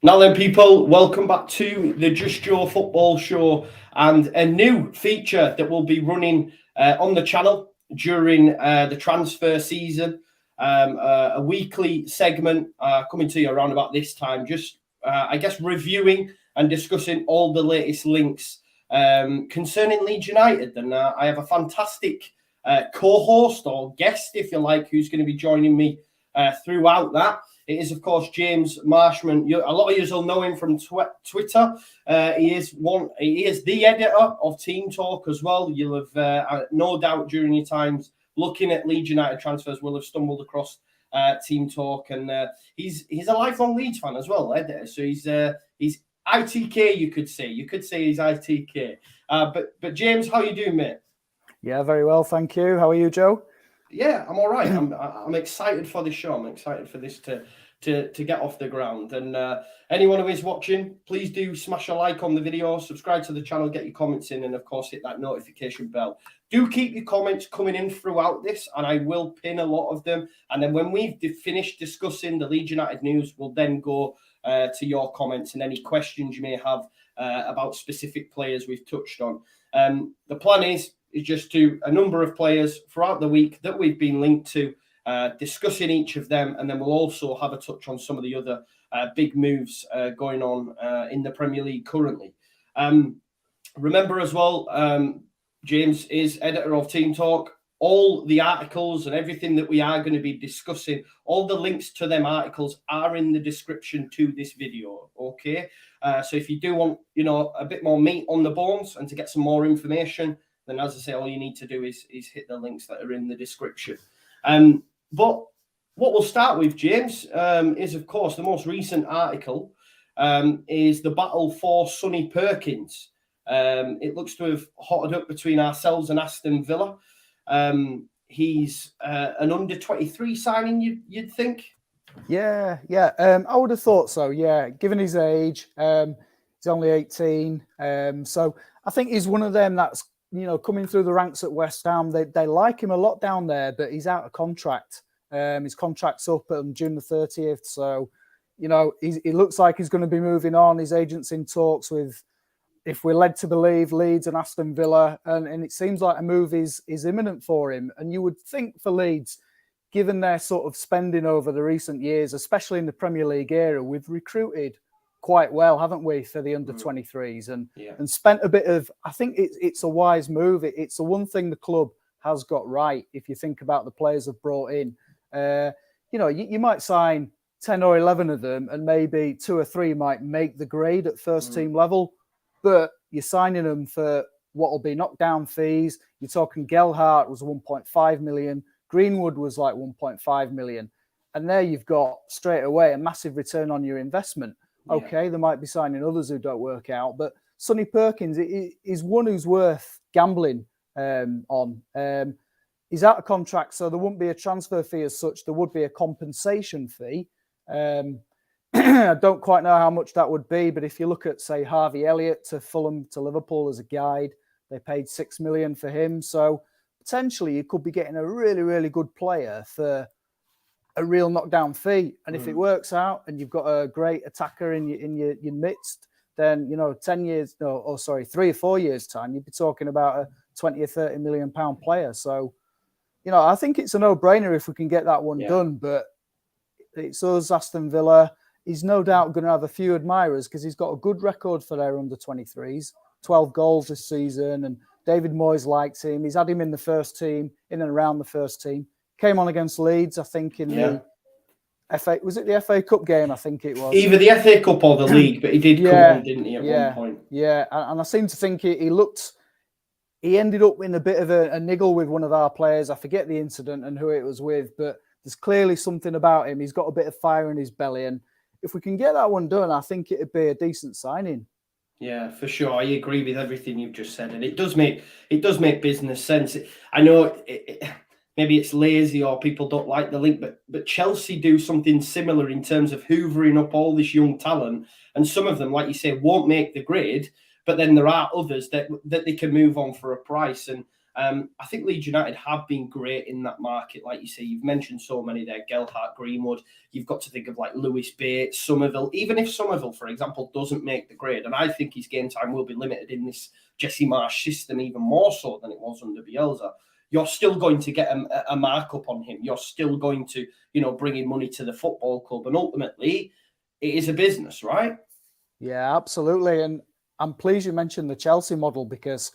Now then, people, welcome back to the Just Joe Football Show and a new feature that will be running on the channel during the transfer season. A weekly segment coming to you around about this time, just, I guess, reviewing and discussing all the latest links concerning Leeds United. And I have a fantastic co-host or guest, if you like, who's going to be joining me throughout that. It is, of course, James Marshment. A lot of you will know him from Twitter. He is the editor of TeamTalk as well. You'll have no doubt during your times looking at Leeds United transfers will have stumbled across TeamTalk, and he's a lifelong Leeds fan as well, editor. So he's ITK, you could say. You could say he's ITK. But James, how you doing, mate? Yeah, very well, thank you. How are you, Joe? Yeah, I'm all right. I'm excited for this show. I'm excited for this to get off the ground. And anyone who is watching, please do smash a like on the video, subscribe to the channel, get your comments in, and of course hit that notification bell. Do keep your comments coming in throughout this, and I will pin a lot of them. And then when we've finished discussing the Leeds United news, we'll then go to your comments and any questions you may have about specific players we've touched on. The plan is just to a number of players throughout the week that we've been linked to, discussing each of them, and then we'll also have a touch on some of the other big moves going on in the Premier League currently. Remember as well, James is editor of TeamTalk. All the articles and everything that we are going to be discussing, all the links to them articles are in the description to this video, okay? So if you do want, a bit more meat on the bones and to get some more information, then as I say, all you need to do is hit the links that are in the description. But what we'll start with, James, is, of course, the most recent article is the battle for Sonny Perkins. It looks to have hotted up between ourselves and Aston Villa. He's an under-23 signing, you'd think? Yeah. I would have thought so, yeah. Given his age, he's only 18. So I think he's one of them that's, coming through the ranks at West Ham. They like him a lot down there, but he's out of contract. His contract's up on June the 30th. So, he looks like he's going to be moving on. His agent's in talks with, if we're led to believe, Leeds and Aston Villa. And it seems like a move is imminent for him. And you would think for Leeds, given their sort of spending over the recent years, especially in the Premier League era, we've recruited quite well, haven't we, for the under-23s and spent a bit of, I think it's a wise move. It's the one thing the club has got right. If you think about the players they've brought in, you might sign 10 or 11 of them and maybe 2 or 3 might make the grade at first team level, but you're signing them for what will be knockdown fees. You're talking Gelhardt was 1.5 million. Greenwood was like 1.5 million. And there you've got straight away a massive return on your investment. Okay, they might be signing others who don't work out, but Sonny Perkins is one who's worth gambling on. He's out of contract, so there wouldn't be a transfer fee as such. There would be a compensation fee. I don't quite know how much that would be, but if you look at, say, Harvey Elliott to Fulham to Liverpool as a guide, they paid 6 million for him. So potentially you could be getting a really, really good player for a real knockdown fee. And if it works out and you've got a great attacker in your midst, then 3 or 4 years time, you'd be talking about a 20 or 30 million pound player. So, I think it's a no-brainer if we can get that one done. But it's us, Aston Villa. He's no doubt going to have a few admirers because he's got a good record for their under-23s, 12 goals this season, and David Moyes likes him. He's had him in the first team, in and around the first team. Came on against Leeds, I think, in the FA. Was it the FA Cup game? I think it was. Either the FA Cup or the league, but he did come on, didn't he, at one point? Yeah, and I seem to think he ended up in a bit of a niggle with one of our players. I forget the incident and who it was with, but there's clearly something about him. He's got a bit of fire in his belly, and if we can get that one done, I think it'd be a decent signing. Yeah, for sure. I agree with everything you've just said, and it does make business sense. I know maybe it's lazy or people don't like the link, but Chelsea do something similar in terms of hoovering up all this young talent, and some of them, like you say, won't make the grade, but then there are others that they can move on for a price. And I think Leeds United have been great in that market. Like you say, you've mentioned so many there, Gelhardt, Greenwood. You've got to think of like Lewis Bates, Somerville. Even if Somerville, for example, doesn't make the grade, and I think his game time will be limited in this Jesse Marsh system even more so than it was under Bielsa, you're still going to get a markup on him. You're still going to, bring in money to the football club. And ultimately, it is a business, right? Yeah, absolutely. And I'm pleased you mentioned the Chelsea model because,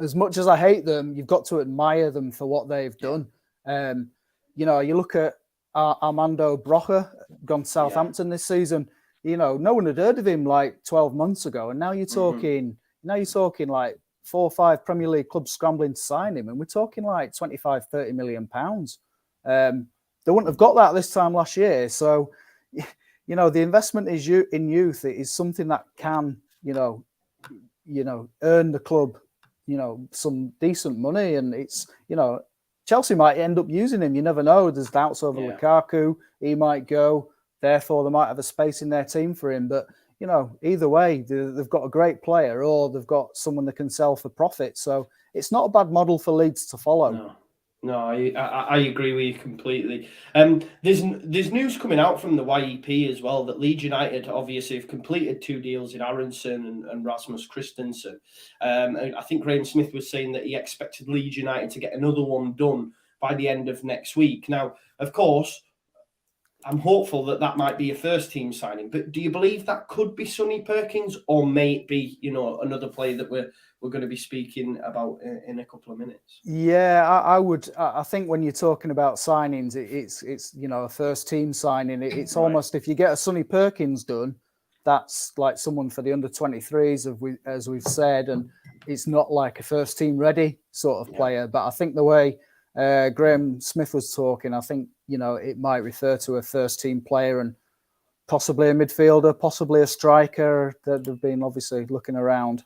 as much as I hate them, you've got to admire them for what they've done. You look at Armando Broja, gone to Southampton this season. No one had heard of him like 12 months ago. And now you're talking, like 4 or 5 Premier League clubs scrambling to sign him. And we're talking like 25, 30 million pounds. They wouldn't have got that this time last year. So, the investment in youth is something that can, earn the club, some decent money. And it's, Chelsea might end up using him. You never know. There's doubts over Lukaku. He might go. Therefore, they might have a space in their team for him. But, either way, they've got a great player or they've got someone that can sell for profit. So it's not a bad model for Leeds to follow. No, I agree with you completely. There's news coming out from the YEP as well that Leeds United obviously have completed 2 deals in Aronson and Rasmus Christensen. I think Graham Smith was saying that he expected Leeds United to get another one done by the end of next week. Now, of course, I'm hopeful that might be a first team signing, but do you believe that could be Sonny Perkins or may it be, another player that we're going to be speaking about in a couple of minutes? Yeah, I would. I think when you're talking about signings, it's a first team signing. It's almost, if you get a Sonny Perkins done, that's like someone for the under 23s, as we've said, and it's not like a first team ready sort of player. But I think the way Graham Smith was talking, I think, it might refer to a first team player and possibly a midfielder, possibly a striker that they've been obviously looking around.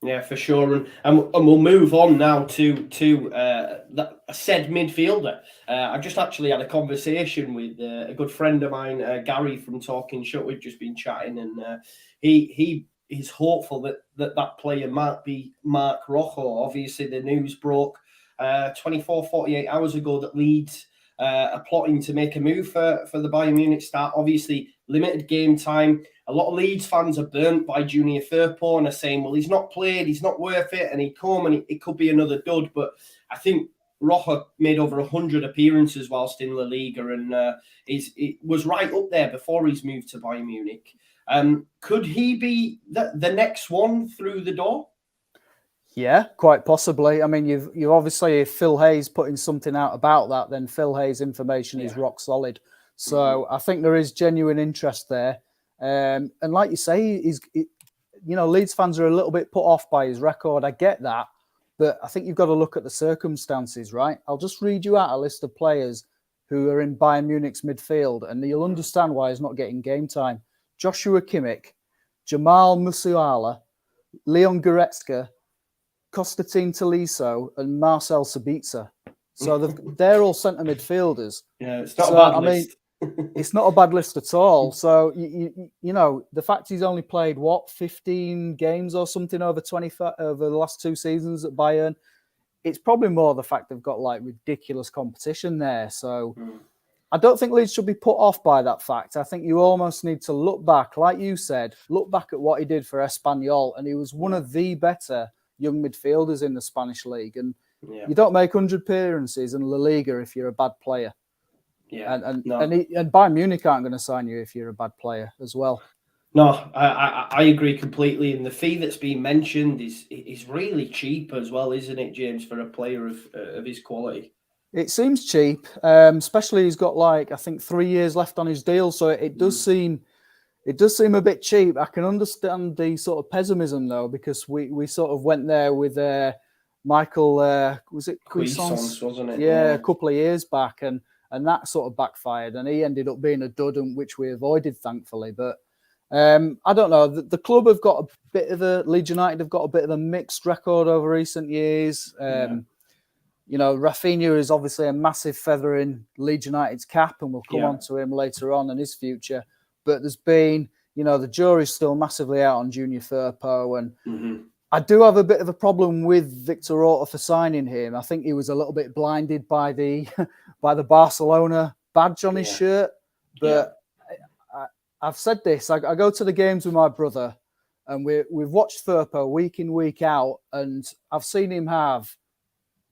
Yeah, for sure. And we'll move on now to a said midfielder. I just actually had a conversation with a good friend of mine, Gary from Talking Shut. We've just been chatting, and he is hopeful that player might be Marc Roca. Obviously, the news broke 48 hours ago that Leeds are plotting to make a move for the Bayern Munich start. Obviously, limited game time. A lot of Leeds fans are burnt by Junior Firpo and are saying, well, he's not played, he's not worth it, and he'd come and it could be another dud. But I think Roca made over 100 appearances whilst in La Liga and it was right up there before he's moved to Bayern Munich. Could he be the next one through the door? Yeah, quite possibly. I mean, you obviously, if Phil Hayes putting something out about that, then Phil Hayes' information is rock solid. So I think there is genuine interest there. And like you say, Leeds fans are a little bit put off by his record. I get that. But I think you've got to look at the circumstances, right? I'll just read you out a list of players who are in Bayern Munich's midfield, and you'll understand why he's not getting game time. Joshua Kimmich, Jamal Musiala, Leon Goretzka, Konstantin Tolisso, and Marcel Sabitzer. So they're all centre midfielders. Yeah, it's not a bad list. It's not a bad list at all. So, the fact he's only played, 15 games or something over the last 2 seasons at Bayern, it's probably more the fact they've got like ridiculous competition there. So I don't think Leeds should be put off by that fact. I think you almost need to look back, like you said, look back at what he did for Espanyol, and he was one of the better young midfielders in the Spanish league. And you don't make 100 appearances in La Liga if you're a bad player. Yeah, and Bayern Munich aren't going to sign you if you're a bad player as well. No, I agree completely. And the fee that's been mentioned is really cheap as well, isn't it, James, for a player of his quality? It seems cheap, especially he's got I think 3 years left on his deal. So it does seem a bit cheap. I can understand the sort of pessimism though, because we sort of went there with Michael, was it Cuisance, wasn't it? Yeah, a couple of years back, and that sort of backfired, and he ended up being a dud, which we avoided, thankfully. But I don't know. The club have got Leeds United have got a bit of a mixed record over recent years. Rafinha is obviously a massive feather in Leeds United's cap, and we'll come on to him later on in his future. But there's been, the jury's still massively out on Junior Firpo, and I do have a bit of a problem with Victor Orta for signing him. I think he was a little bit blinded by the by the Barcelona badge on his shirt. But I've said this. I go to the games with my brother, and we've watched Firpo week in, week out, and I've seen him have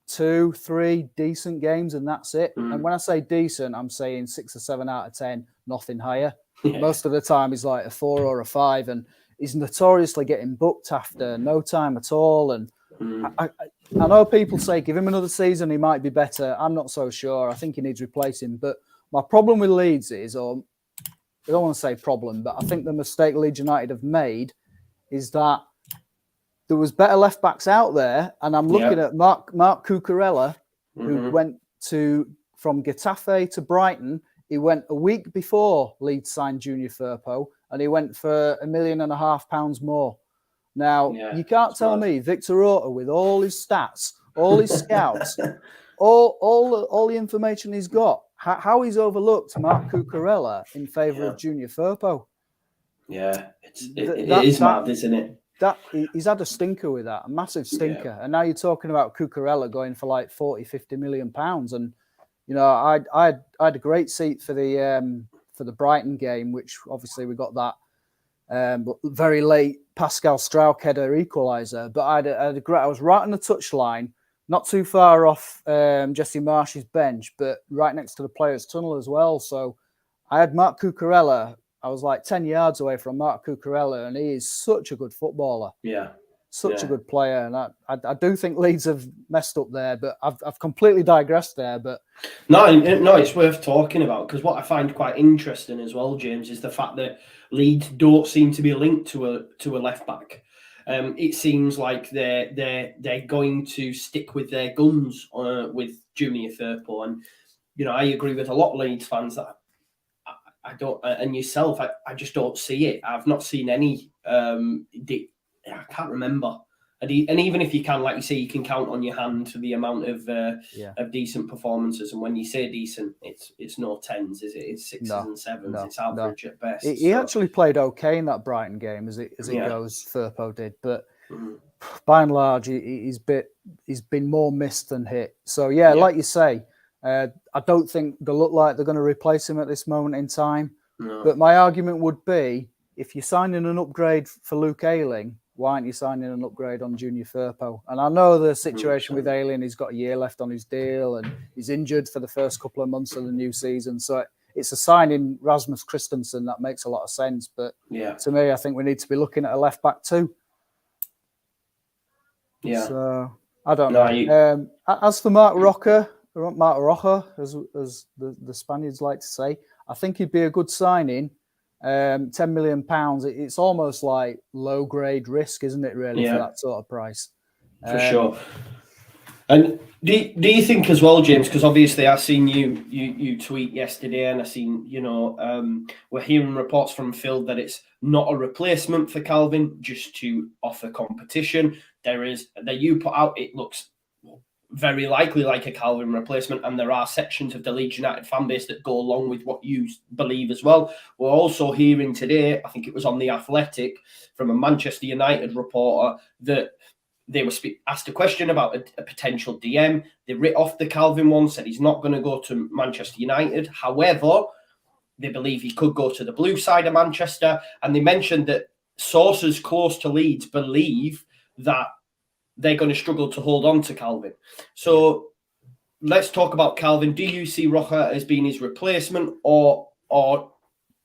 2-3 decent games, and that's it. And when I say decent, I'm saying 6 or 7 out of 10, nothing higher. Most of the time he's like a 4 or a 5, and he's notoriously getting booked after no time at all. And I know people say give him another season, he might be better. I'm not so sure. I think he needs replacing. But my problem with Leeds is, or I don't want to say problem, but I think the mistake Leeds United have made is that there was better left backs out there, and I'm looking at Mark Cucurella, who went from Getafe to Brighton. He went a week before Leeds signed Junior Firpo, and he went for £1.5 million more. Now you can't tell me Victor Orta, with all his stats, all his scouts, all the information he's got, how he's overlooked Mark Cucurella in favour of Junior Firpo. Yeah, it is mad, isn't it? He's had a stinker with that, a massive stinker. And now you're talking about Cucurella going for like 40-50 million pounds. And I had a great seat for the Brighton game, which obviously we got that very late Pascal Struijk header equaliser. But I was right on the touchline, not too far off Jesse Marsh's bench, but right next to the players' tunnel as well. So I had Mark Cucurella. I was like 10 yards away from Mark Cucurella, and he is such a good footballer. Such a good player. And I do think Leeds have messed up there, but I've completely digressed there. But no, it's worth talking about, because what I find quite interesting as well, James, is the fact that Leeds don't seem to be linked to a left back. It seems like they're going to stick with their guns with Junior Firpo, and I agree with a lot of Leeds fans that I don't, and yourself, I just don't see it. I've not seen any. I can't remember. And even if you can, like you say, you can count on your hand the amount of decent performances. And when you say decent, it's no 10s, is it? It's 6s and 7s. It's average at best. He actually played okay in that Brighton game, as it goes. Firpo did, but by and large, he's been more missed than hit. So like you say. I don't think they look like they're going to replace him at this moment in time. No. But my argument would be, if you're signing an upgrade for Luke Ayling, why aren't you signing an upgrade on Junior Firpo? And I know the situation with Ayling, he's got a year left on his deal, and he's injured for the first couple of months of the new season. So it's a signing Rasmus Christensen that makes a lot of sense. But to me, I think we need to be looking at a left back too. Yeah. So I don't know. As for Mark Roca, as the Spaniards like to say, I think he'd be a good signing. £10 million. It's almost like low grade risk, isn't it? Really, for that sort of price. For sure. And do you think as well, James? Because obviously I've seen you tweet yesterday, and I've seen we're hearing reports from Phil that it's not a replacement for Calvin, just to offer competition. That you put out, it looks very likely like a Calvin replacement, and there are sections of the Leeds United fan base that go along with what you believe as well. We're also hearing today, I think it was on The Athletic, from a Manchester United reporter, that they were asked a question about a potential DM. They writ off the Calvin one, said he's not going to go to Manchester United. However, they believe he could go to the blue side of Manchester, and they mentioned that sources close to Leeds believe that they're going to struggle to hold on to Calvin. So let's talk about Calvin. Do you see Roca as being his replacement, or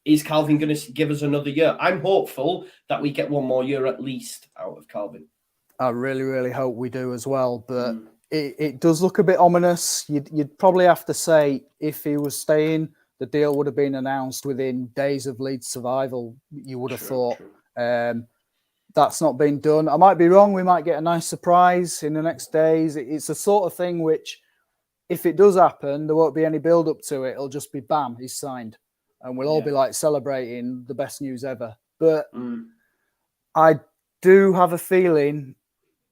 is Calvin going to give us another year? I'm hopeful that we get one more year at least out of Calvin. I really, really hope we do as well. But it does look a bit ominous. You'd probably have to say if he was staying, the deal would have been announced within days of Leeds survival, you would have thought. That's not been done. I might be wrong. We might get a nice surprise in the next days. It's the sort of thing which, if it does happen, there won't be any build-up to it. It'll just be bam, he's signed. And we'll all be like celebrating the best news ever. But I do have a feeling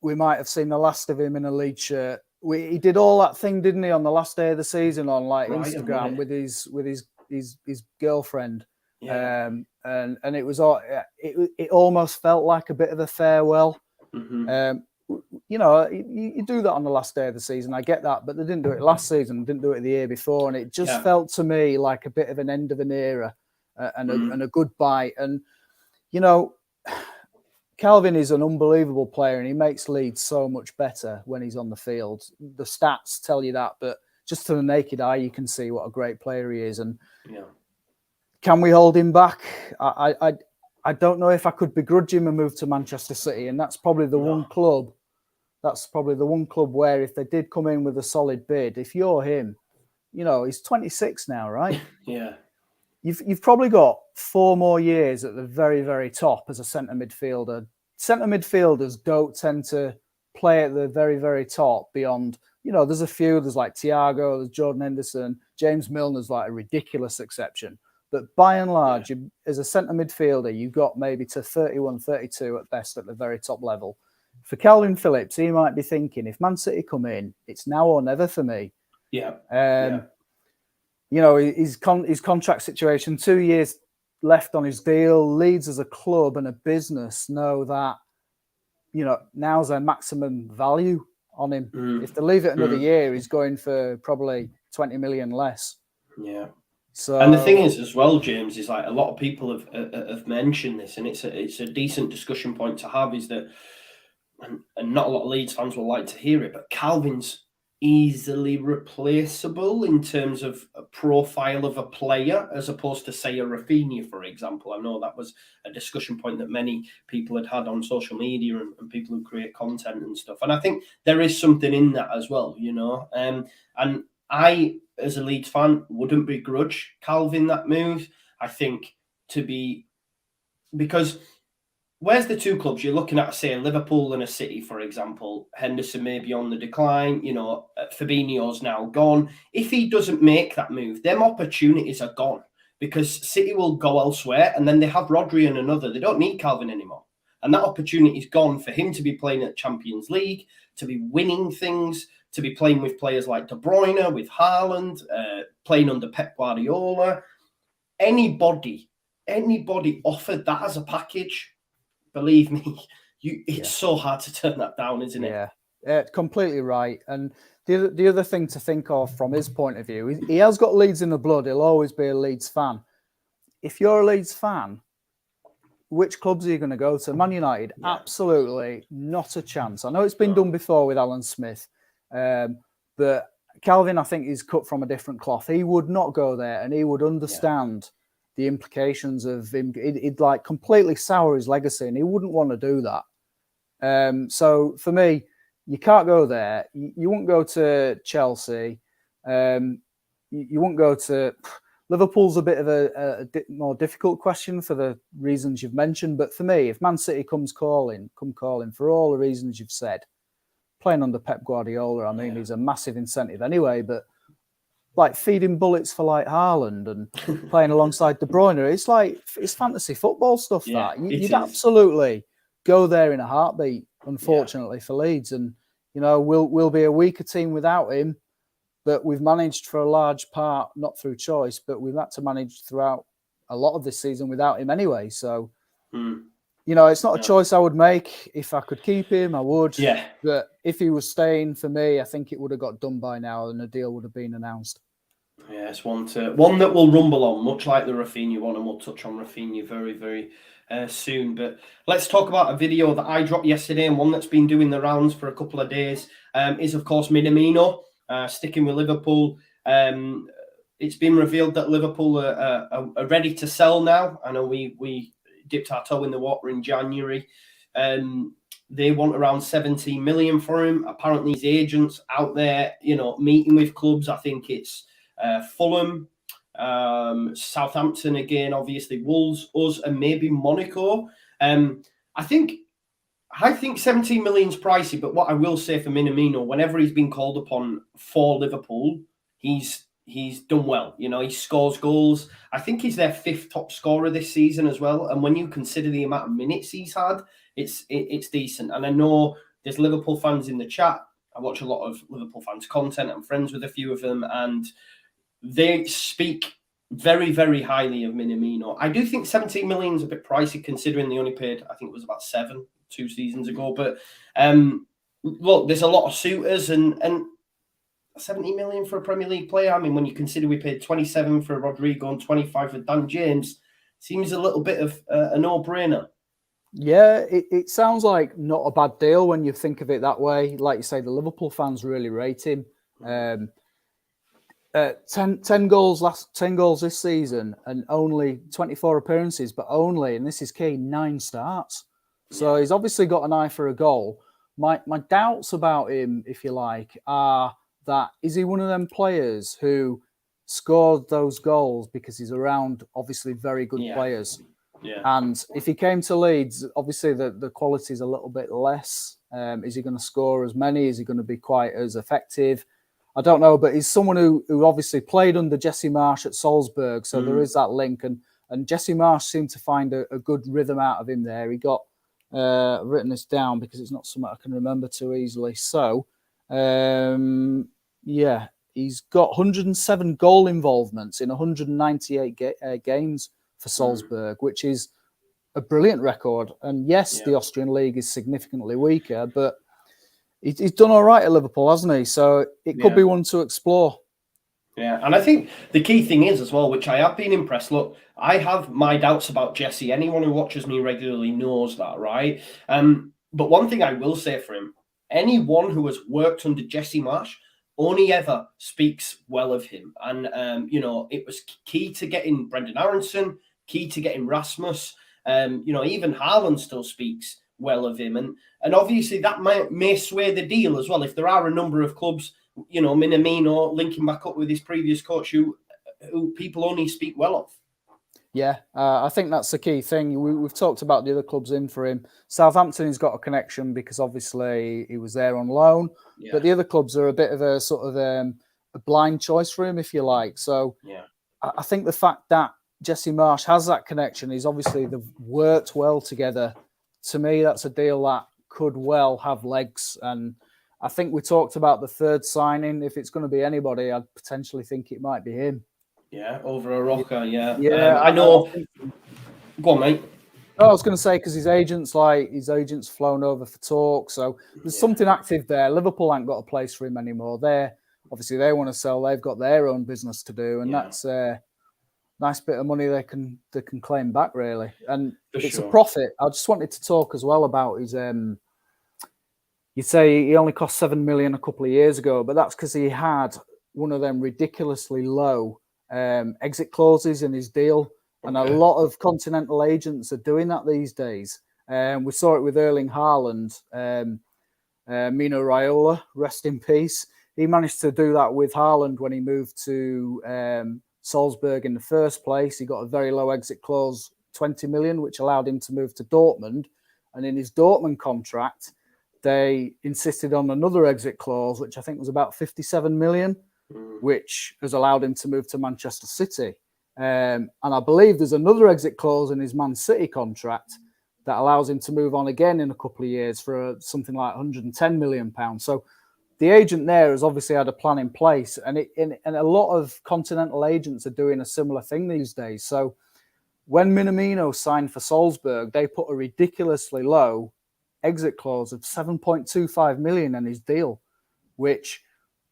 we might have seen the last of him in a Leeds shirt. He did all that thing, didn't he, on the last day of the season on Instagram with his girlfriend. And it was it almost felt like a bit of a farewell. You know, you do that on the last day of the season. I get that, but they didn't do it last season, didn't do it the year before, and it just felt to me like a bit of an end of an era and a goodbye. And you know, Calvin is an unbelievable player, and he makes Leeds so much better when he's on the field. The stats tell you that, but just to the naked eye, you can see what a great player he is. And can we hold him back? I don't know if I could begrudge him a move to Manchester City, and that's probably the one club. That's probably the one club where if they did come in with a solid bid, if you're him, you know, he's 26 now, right? Yeah. You've probably got 4 more years at the very, very top as a centre midfielder. Centre midfielders don't tend to play at the very, very top beyond, you know, there's a few, there's like Thiago, there's Jordan Henderson, James Milner's like a ridiculous exception. But by and large, as a centre midfielder, you've got maybe to 31, 32 at best at the very top level. For Calvin Phillips, he might be thinking, if Man City come in, it's now or never for me. You know, his contract situation, 2 years left on his deal. Leeds as a club and a business know that, you know, now's their maximum value on him. If they leave it another year, he's going for probably 20 million less. Yeah. So, and the thing is, as well, James, is like a lot of people have mentioned this, and it's a decent discussion point to have. Is that, and not a lot of Leeds fans will like to hear it, but Calvin's easily replaceable in terms of a profile of a player, as opposed to, say, a Rafinha, for example. I know that was a discussion point that many people had on social media and people who create content and stuff. And I think there is something in that as well, you know. And I, as a Leeds fan, wouldn't begrudge Calvin that move. I think because where's the two clubs you're looking at, say, Liverpool and a City, for example? Henderson may be on the decline, you know, Fabinho's now gone. If he doesn't make that move, them opportunities are gone because City will go elsewhere, and then they have Rodri and another. They don't need Calvin anymore. And that opportunity is gone for him to be playing at Champions League, to be winning things, to be playing with players like De Bruyne, with Haaland, playing under Pep Guardiola. Anybody offered that as a package, believe me, it's so hard to turn that down, isn't it? Yeah, completely right. And the other thing to think of from his point of view, he has got Leeds in the blood. He'll always be a Leeds fan. If you're a Leeds fan, which clubs are you going to go to? Man United? Absolutely not a chance. I know it's been done before with Alan Smith, but Calvin, I think, is cut from a different cloth. He would not go there, and he would understand the implications of him. He'd like completely sour his legacy, and he wouldn't want to do that. So for me, you can't go there. You won't go to Chelsea. You won't go to Liverpool's a bit of a more difficult question for the reasons you've mentioned. But for me, if Man City come calling for all the reasons you've said, playing under Pep Guardiola, I mean, he's a massive incentive anyway, but like feeding bullets for like Haaland and playing alongside De Bruyne, it's fantasy football stuff. You'd absolutely go there in a heartbeat, unfortunately, for Leeds. And, you know, we'll be a weaker team without him, but we've managed for a large part, not through choice, but we've had to manage throughout a lot of this season without him anyway. So, you know, it's not a choice I would make. If I could keep him, I would. Yeah. But if he was staying, for me, I think it would have got done by now and a deal would have been announced. Yeah, it's one that will rumble on, much like the Rafinha one, and we'll touch on Rafinha very, very soon. But let's talk about a video that I dropped yesterday, and one that's been doing the rounds for a couple of days, is, of course, Minamino, sticking with Liverpool. It's been revealed that Liverpool are ready to sell now. I know we dipped our toe in the water in January. They want around 17 million for him. Apparently, his agents out there, you know, meeting with clubs. I think it's Fulham, Southampton again, obviously Wolves, us, and maybe Monaco. I think 17 million's pricey, but what I will say for Minamino, whenever he's been called upon for Liverpool, he's done well. You know, he scores goals. I think he's their 5th top scorer this season as well. And when you consider the amount of minutes he's had, it's decent. And I know there's Liverpool fans in the chat. I watch a lot of Liverpool fans' content. I'm friends with a few of them, and they speak very, very highly of Minamino. I do think 17 million is a bit pricey considering they only paid, I think it was about 7 2 seasons ago. But look, there's a lot of suitors, and 70 million for a Premier League player. I mean, when you consider we paid 27 for Rodrigo and 25 for Dan James, seems a little bit of a no-brainer. Yeah, it sounds like not a bad deal when you think of it that way. Like you say, the Liverpool fans really rate him. 10 goals this season, and only 24 appearances, but only, and this is key, 9 starts. So he's obviously got an eye for a goal. My doubts about him, if you like, are that is he one of them players who scored those goals because he's around obviously very good players. Yeah. And if he came to Leeds, obviously the quality is a little bit less. Is he going to score as many? Is he going to be quite as effective? I don't know, but he's someone who obviously played under Jesse Marsh at Salzburg, so there is that link. And Jesse Marsh seemed to find a good rhythm out of him there. He got written this down because it's not something I can remember too easily. So, he's got 107 goal involvements in 198 games for Salzburg, which is a brilliant record. And yes, the Austrian league is significantly weaker, but he's done all right at Liverpool, hasn't he? So it could be one to explore. Yeah, and I think the key thing is as well, which I have been impressed. Look, I have my doubts about Jesse. Anyone who watches me regularly knows that, right? But one thing I will say for him, anyone who has worked under Jesse Marsh only ever speaks well of him. And, it was key to getting Brendan Aronson, key to getting Rasmus. Even Haaland still speaks well of him. And obviously that may sway the deal as well. If there are a number of clubs, Minamino linking back up with his previous coach who people only speak well of. Yeah, I think that's the key thing. We've talked about the other clubs in for him. Southampton has got a connection because obviously he was there on loan, but the other clubs are a bit of a sort of a blind choice for him, if you like. So I think the fact that Jesse Marsh has that connection, he's obviously they've worked well together. To me, that's a deal that could well have legs. And I think we talked about the third signing. If it's going to be anybody, I'd potentially think it might be him. Yeah, over a Roca, yeah. I know. Go on, mate. I was going to say, because his agent's flown over for talk. So there's something active there. Liverpool ain't got a place for him anymore. They want to sell. They've got their own business to do. And that's a nice bit of money they can claim back, really. And it's a profit. I just wanted to talk as well about his... You'd say he only cost 7 million a couple of years ago, but that's because he had one of them ridiculously low exit clauses in his deal. And a lot of continental agents are doing that these days. We saw it with Erling Haaland, Mino Raiola, rest in peace. He managed to do that with Haaland when he moved to Salzburg in the first place. He got a very low exit clause, 20 million, which allowed him to move to Dortmund. And in his Dortmund contract, they insisted on another exit clause, which I think was about 57 million, which has allowed him to move to Manchester City. And I believe there's another exit clause in his Man City contract that allows him to move on again in a couple of years for something like 110 million pounds. So the agent there has obviously had a plan in place, and a lot of continental agents are doing a similar thing these days. So when Minamino signed for Salzburg, they put a ridiculously low exit clause of 7.25 million in his deal, which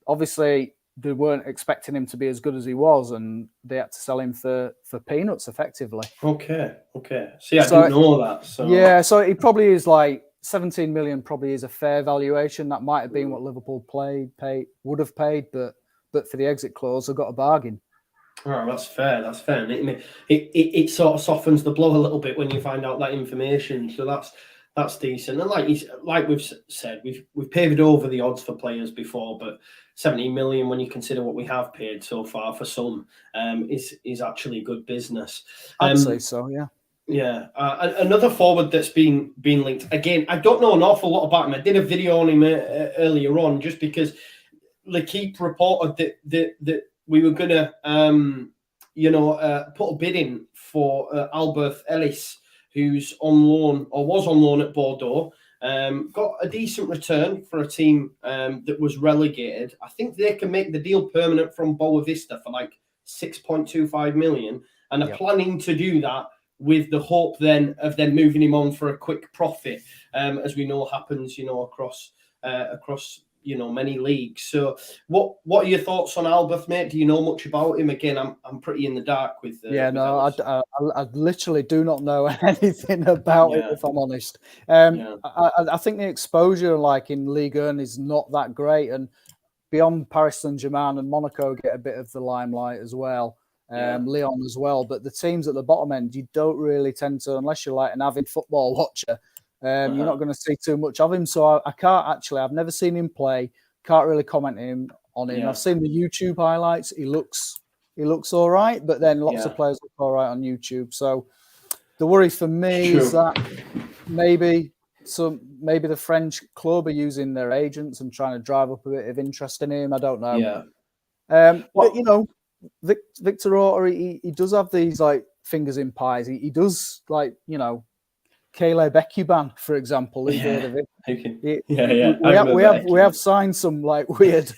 obviously they weren't expecting him to be as good as he was, and they had to sell him for peanuts effectively. Okay. See, I didn't know that. So yeah, so it probably is like 17 million probably is a fair valuation. That might have been what Liverpool would have paid, but for the exit clause, they got a bargain. Oh, that's fair. That's fair. And it sort of softens the blow a little bit when you find out that information. So that's decent. And like we've said, we've paved over the odds for players before, but 70 million, when you consider what we have paid so far for some, is actually good business. I'd say so, yeah. Yeah. Another forward that's been linked. Again, I don't know an awful lot about him. I did a video on him earlier on, just because L'Equipe reported that we were going to, put a bid in for Albert Ellis, who's on loan or was on loan at Bordeaux. Got a decent return for a team that was relegated. I think they can make the deal permanent from Boa Vista for like 6.25 million, and are planning to do that with the hope then of them moving him on for a quick profit, as we know happens, across many leagues. So what are your thoughts on Albert, mate? Do you know much about him? Again, I'm pretty in the dark with I literally do not know anything about it, if I'm honest. I think the exposure like in Ligue 1 is not that great, and beyond Paris Saint-Germain and Monaco get a bit of the limelight as well. Lyon as well, but the teams at the bottom end, you don't really tend to, unless you're like an avid football watcher, you're not going to see too much of him. So I can't actually, I've never seen him play, can't really comment on him. I've seen the YouTube highlights. He looks all right, but then lots of players look all right on YouTube. So the worry for me is that maybe the French club are using their agents and trying to drive up a bit of interest in him. I don't know. But Victor Orta, he does have these like fingers in pies. He does like, Caleb Ekuban, for example. Who's heard of it? We have signed some like weird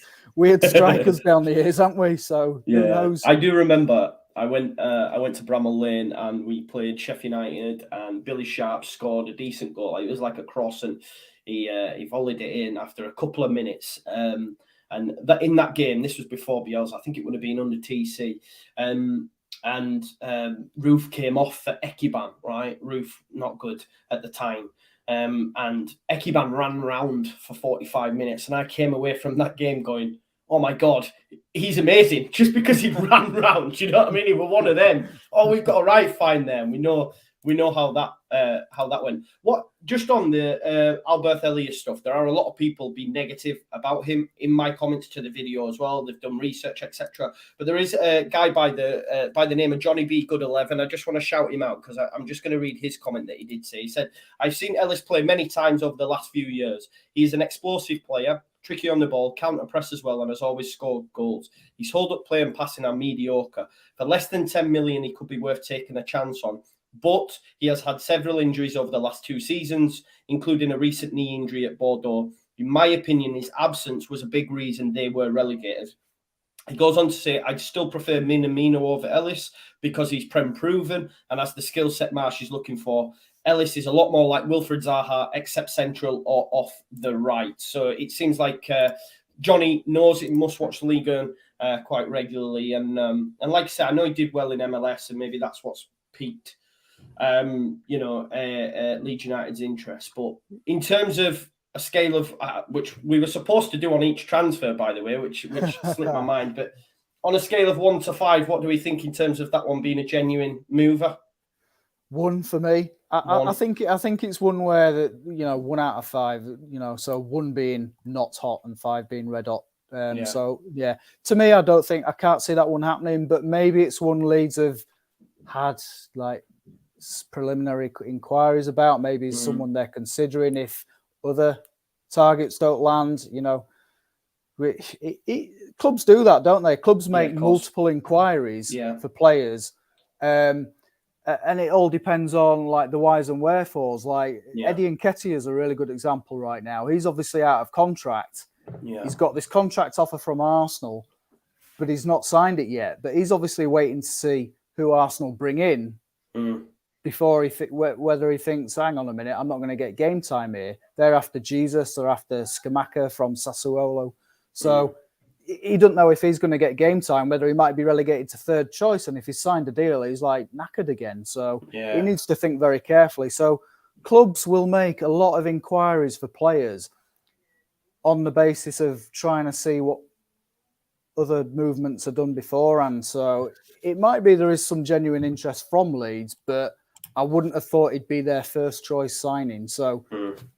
strikers down the years, haven't we? So who knows? I do remember I went to Bramall Lane and we played Sheffield United, and Billy Sharp scored a decent goal. It was like a cross, and he volleyed it in after a couple of minutes. And that in that game, this was before Bielsa, I think it would have been under TC. And Roof came off for Ekuban, right? Roof, not good at the time. And Ekuban ran round for 45 minutes. And I came away from that game going, oh my God, he's amazing. Just because he ran round, you know what I mean? He was one of them. Oh, we've got a right fine there. And we know how that went. What just on the Albert Elliott stuff? There are a lot of people being negative about him in my comments to the video as well. They've done research, etc. But there is a guy by the name of Johnny B. Good 11. I just want to shout him out because I'm just going to read his comment that he did say. He said, "I've seen Ellis play many times over the last few years. He is an explosive player, tricky on the ball, counter press as well, and has always scored goals. His hold up play and passing are mediocre. For less than 10 million, he could be worth taking a chance on. But he has had several injuries over the last 2 seasons, including a recent knee injury at Bordeaux. In my opinion, his absence was a big reason they were relegated." He goes on to say, "I'd still prefer Minamino over Ellis because he's proven and has the skill set Marsh is looking for. Ellis is a lot more like Wilfried Zaha, except central or off the right." So it seems like Johnny knows it, must watch the league quite regularly. And like I said, I know he did well in MLS, and maybe that's what's piqued Leeds United's interest. But in terms of a scale of which we were supposed to do on each transfer, by the way, which slipped my mind, but on a scale of 1 to 5, what do we think in terms of that one being a genuine mover? 1 for me. I think it's one where that 1 out of 5. So 1 being not hot and 5 being red hot. So yeah, to me, I can't see that one happening. But maybe it's one Leeds have had like preliminary inquiries about. Maybe someone they're considering if other targets don't land. Clubs do that, don't they? Clubs make multiple inquiries for players, and it all depends on like the whys and wherefores. Like Eddie Nketiah is a really good example right now. He's obviously out of contract. He's got this contract offer from Arsenal, but he's not signed it yet. But he's obviously waiting to see who Arsenal bring in before whether he thinks, hang on a minute, I'm not going to get game time here. They're after Jesus, they're after Scamacca from Sassuolo. So he doesn't know if he's going to get game time, whether he might be relegated to 3rd choice. And if he's signed a deal, he's like knackered again. So he needs to think very carefully. So clubs will make a lot of inquiries for players on the basis of trying to see what other movements are done beforehand. So it might be there is some genuine interest from Leeds, but I wouldn't have thought it'd be their first choice signing. So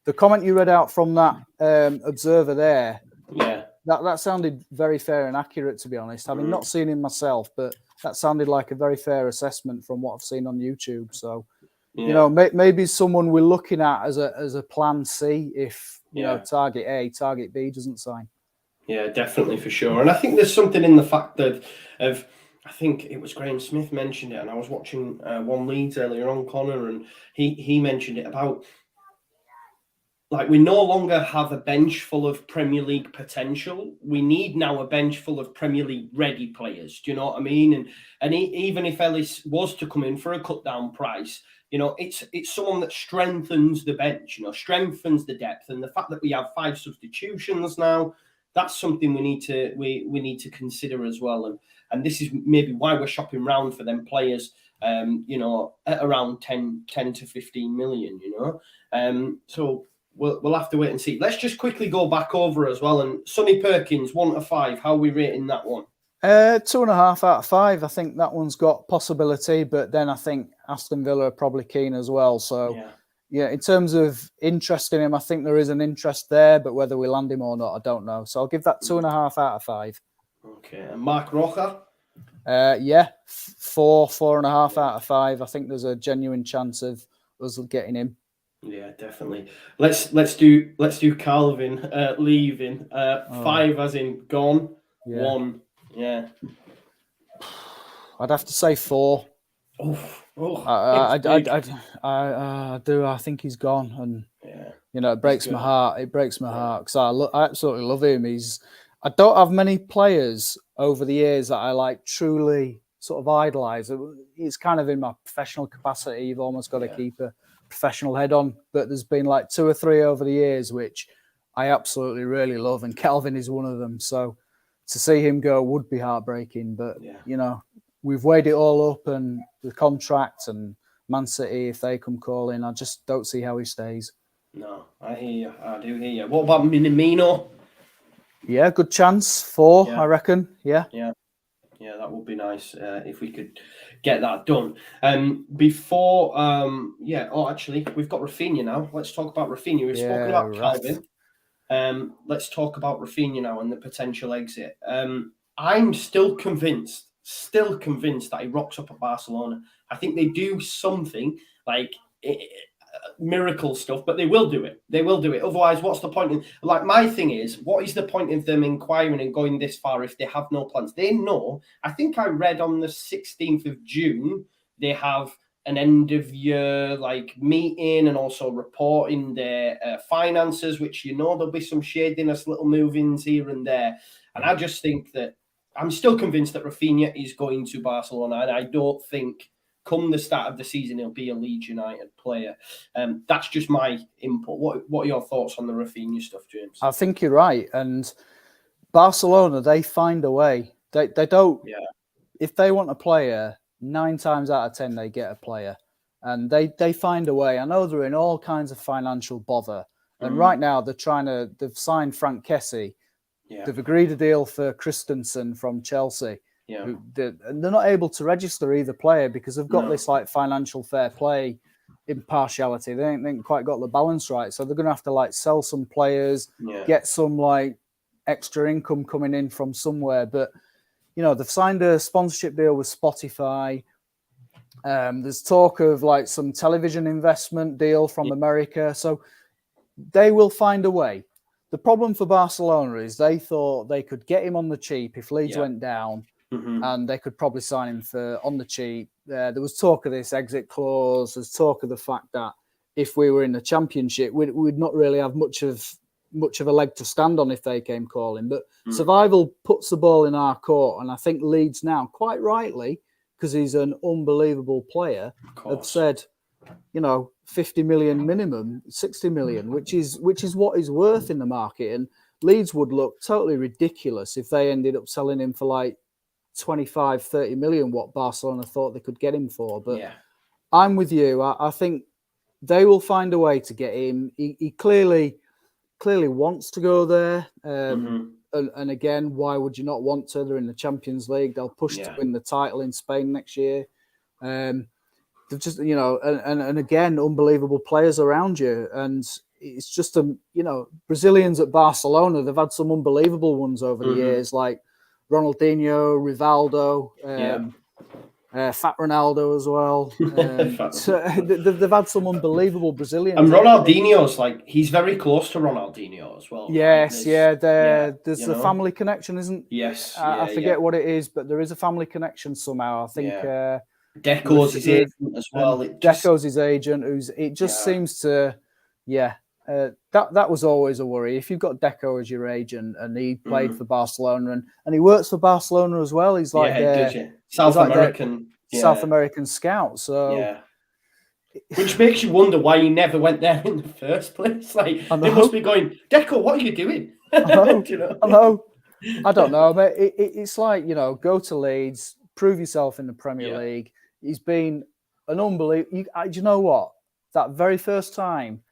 the comment you read out from that observer there, that sounded very fair and accurate, to be honest. Having not seen him myself, but that sounded like a very fair assessment from what I've seen on YouTube. So, maybe someone we're looking at as a plan C if, target A, target B doesn't sign. Yeah, definitely, for sure. And I think there's something in the fact that I think it was Graham Smith mentioned it, and I was watching One Leeds earlier on, Connor, and he mentioned it about like, we no longer have a bench full of Premier League potential. We need now a bench full of Premier League ready players. Do you know what I mean? And even if Ellis was to come in for a cut down price, you know, it's someone that strengthens the bench, you know, strengthens the depth, and the fact that we have 5 substitutions now, that's something we need to consider as well. And this is maybe why we're shopping around for them players, you know, at around 10 to 15 million, you know. So we'll have to wait and see. Let's just quickly go back over as well. And Sonny Perkins, 1 to 5, how are we rating that one? 2.5 out of 5. I think that one's got possibility, but then I think Aston Villa are probably keen as well. So yeah, in terms of interest in him, I think there is an interest there, but whether we land him or not, I don't know. So I'll give that 2.5 out of 5. Okay, and Mark Roca? Yeah, 4.5 out of 5. I think there's a genuine chance of us getting him. Yeah, definitely. Let's do Calvin leaving. 5 as in gone. Yeah. 1. Yeah. I'd have to say 4. I do. I think he's gone, and you know, it breaks my heart. It breaks my heart because I absolutely love him. I don't have many players over the years that I like truly sort of idolize. He's kind of in my professional capacity. You've almost got to keep a professional head on, but there's been like 2 or 3 over the years which I absolutely really love, and Calvin is one of them. So to see him go would be heartbreaking, but you know, we've weighed it all up, and the contract and Man City, if they come calling, I just don't see how he stays. No, I hear you. I do hear you. What about Minamino? Yeah, good chance. 4, I reckon. Yeah, that would be nice if we could get that done. Before, actually, we've got Rafinha now. Let's talk about Rafinha. We've spoken about Calvin. Let's talk about Rafinha now and the potential exit. I'm still convinced that he rocks up at Barcelona. I think they do something like miracle stuff, but they will do it. They will do it. Otherwise, what's the point? Like, my thing is, what is the point of them inquiring and going this far if they have no plans? They know. I think I read on the 16th of June, they have an end of year like meeting and also reporting their finances, which, you know, there'll be some shadiness, little movings here and there. And I just think that I'm still convinced that Rafinha is going to Barcelona, and I don't think come the start of the season he'll be a Leeds United player. That's just my input. What are your thoughts on the Rafinha stuff, James? I think you're right. And Barcelona, they find a way. They don't. Yeah. If they want a player, 9 times out of 10 they get a player, and they find a way. I know they're in all kinds of financial bother, and right now they've signed Frank Kessie. Yeah. They've agreed a deal for Christensen from Chelsea. Yeah. They're not able to register either player because they've got this like financial fair play impartiality. They ain't quite got the balance right. So they're going to have to like sell some players, get some like extra income coming in from somewhere. But, you know, they've signed a sponsorship deal with Spotify. There's talk of like some television investment deal from America. So they will find a way. The problem for Barcelona is they thought they could get him on the cheap if Leeds went down, and they could probably sign him for on the cheap. There was talk of this exit clause. There's talk of the fact that if we were in the Championship, we'd not really have much of a leg to stand on if they came calling. But survival puts the ball in our court, and I think Leeds now, quite rightly, because he's an unbelievable player, have said, you know, 50 million minimum, 60 million, which is what he's worth in the market. And Leeds would look totally ridiculous if they ended up selling him for like 25, 30 million, what Barcelona thought they could get him for. But I'm with you. I think they will find a way to get him. He clearly wants to go there. And again, why would you not want to? They're in the Champions League. They'll push to win the title in Spain next year. They've just, you know, and again, unbelievable players around you. And it's just, you know, Brazilians at Barcelona, they've had some unbelievable ones over the years, like Ronaldinho, Rivaldo, Fat Ronaldo as well. So they've had some unbelievable Brazilians. And Ronaldinho's like, he's very close to Ronaldinho as well. Yes, right? There's a family connection, isn't? Yes. I forget what it is, but there is a family connection somehow. I think... Deco's his agent as well. Deco's his agent, it just seems to, that was always a worry. If you've got Deco as your agent and he played for Barcelona and he works for Barcelona as well, he's like South American scout. So which makes you wonder why he never went there in the first place. Like they must be going, Deco, what are you doing? I know. You know? I know. I don't know, but it's like, you know, go to Leeds, prove yourself in the Premier League. He's been an unbelievable. Do you know what? That very first time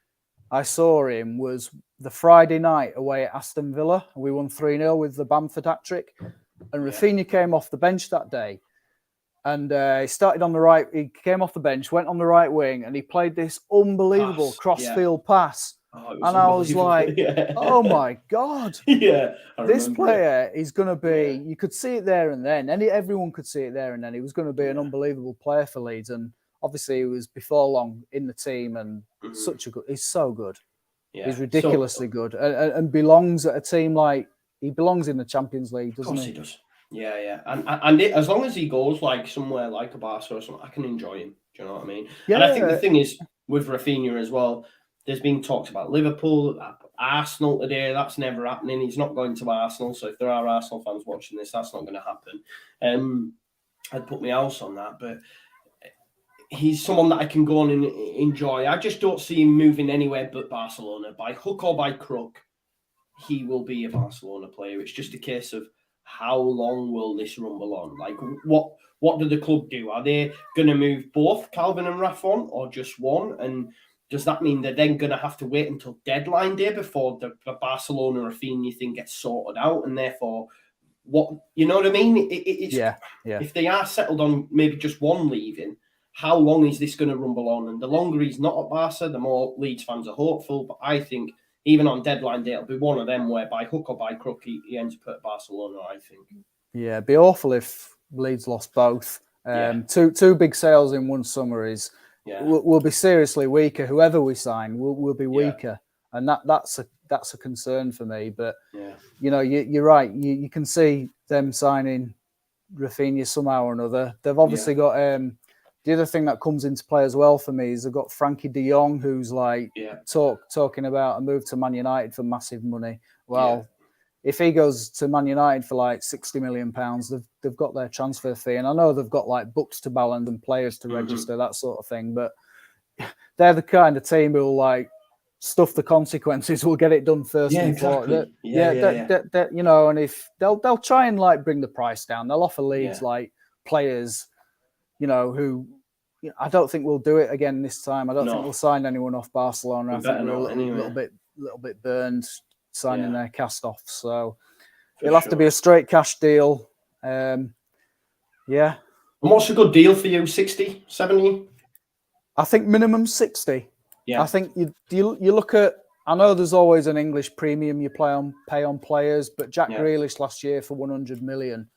I saw him was the Friday night away at Aston Villa. We won 3-0 with the Bamford hat-trick. And Rafinha came off the bench that day. And he started on the right. He came off the bench, went on the right wing, and he played this unbelievable cross-field pass. And I was like, oh, my God. This player is going to be, you could see it there and then. Everyone could see it there and then. He was going to be an unbelievable player for Leeds. And obviously, he was before long in the team and he's so good. He's ridiculously good and belongs at a team like, he belongs in the Champions League, doesn't he? Of course he does. Yeah. And as long as he goes like somewhere like a Barca or something, I can enjoy him. Do you know what I mean? Yeah. And I think the thing is with Rafinha as well, there's been talks about Liverpool, Arsenal today. That's never happening. He's not going to Arsenal. So if there are Arsenal fans watching this, that's not going to happen. I'd put my house on that. But he's someone that I can go on and enjoy. I just don't see him moving anywhere but Barcelona. By hook or by crook, he will be a Barcelona player. It's just a case of how long will this rumble on? Like, what do the club do? Are they going to move both Calvin and Raf on, or just one? And does that mean they're then going to have to wait until deadline day before the Barcelona Rafinha thing gets sorted out? And therefore, what, you know what I mean? If they are settled on maybe just one leaving, how long is this going to rumble on? And the longer he's not at Barca, the more Leeds fans are hopeful. But I think even on deadline day, it'll be one of them where by hook or by crook, he ends up at Barcelona, I think. Yeah, it'd be awful if Leeds lost both. Two big sales in one summer we'll be seriously weaker. Whoever we sign will be weaker. And that's a concern for me. But, you know, you're right. You can see them signing Rafinha somehow or another. They've obviously got... the other thing that comes into play as well for me is they've got Frankie de Jong, who's like talking about a move to Man United for massive money. Well, if he goes to Man United for like £60 million, they've got their transfer fee. And I know they've got like books to balance and players to register, that sort of thing. But they're the kind of team who'll like stuff the consequences, will get it done first and foremost. You know, and if they'll try and like bring the price down, they'll offer Leeds like players, you know, who I don't think we'll do it again this time. I don't think we'll sign anyone off Barcelona. I think we're a little bit burned signing their cast off. So it'll have to be a straight cash deal. And what's a good deal for you? 60, 70? I think minimum 60. Yeah. I think you look at, I know there's always an English premium you pay on players, but Jack Grealish last year for 100 million.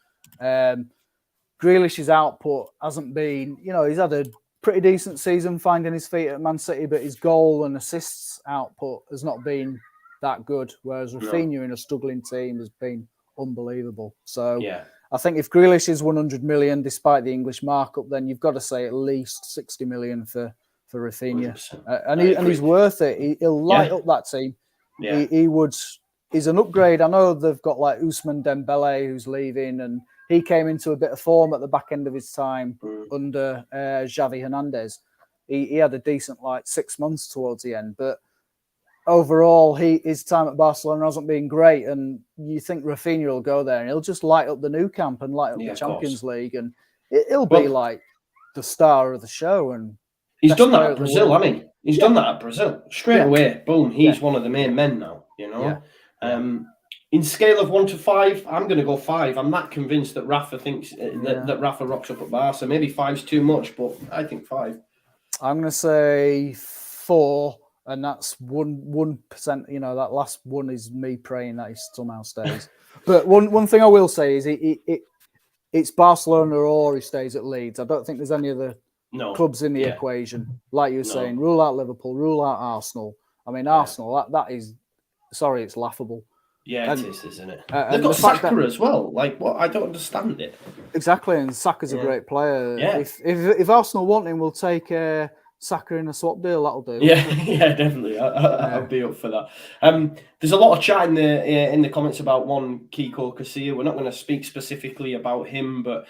Grealish's output hasn't been, you know, he's had a pretty decent season finding his feet at Man City, but his goal and assists output has not been that good, whereas Rafinha in a struggling team has been unbelievable. So I think if Grealish is 100 million, despite the English markup, then you've got to say at least 60 million for Rafinha. And he's worth it. He'll light up that team. Yeah. He's an upgrade. I know they've got like Ousmane Dembele who's leaving, and he came into a bit of form at the back end of his time under Xavi Hernandez. He had a decent like 6 months towards the end, but overall, his time at Barcelona hasn't been great. And you think Rafinha will go there and he'll just light up the new camp and light up the Champions League, and he'll be like the star of the show. And he's done that at Brazil, hasn't he? He's done that at Brazil straight away. Boom, he's one of the main men now. You know. In scale of 1 to 5, I'm going to go 5. I'm not convinced that Rafa thinks that Rafa rocks up at Barca. Maybe 5's too much, but I think 5. I'm going to say 4, and that's 1%. You know, that last one is me praying that he somehow stays. But one thing I will say is it's Barcelona or he stays at Leeds. I don't think there's any other clubs in the equation. Like you were saying, rule out Liverpool, rule out Arsenal. I mean, Arsenal, that is, sorry, it's laughable. Yeah, it is, isn't it? They've got Saka as well. Like, what? I don't understand it. Exactly, and Saka's a great player. Yeah. If Arsenal want him, we'll take Saka in a swap deal, that'll do. Yeah, yeah, definitely. I'll be up for that. There's a lot of chat in the comments about one Kiko Casilla. We're not going to speak specifically about him, but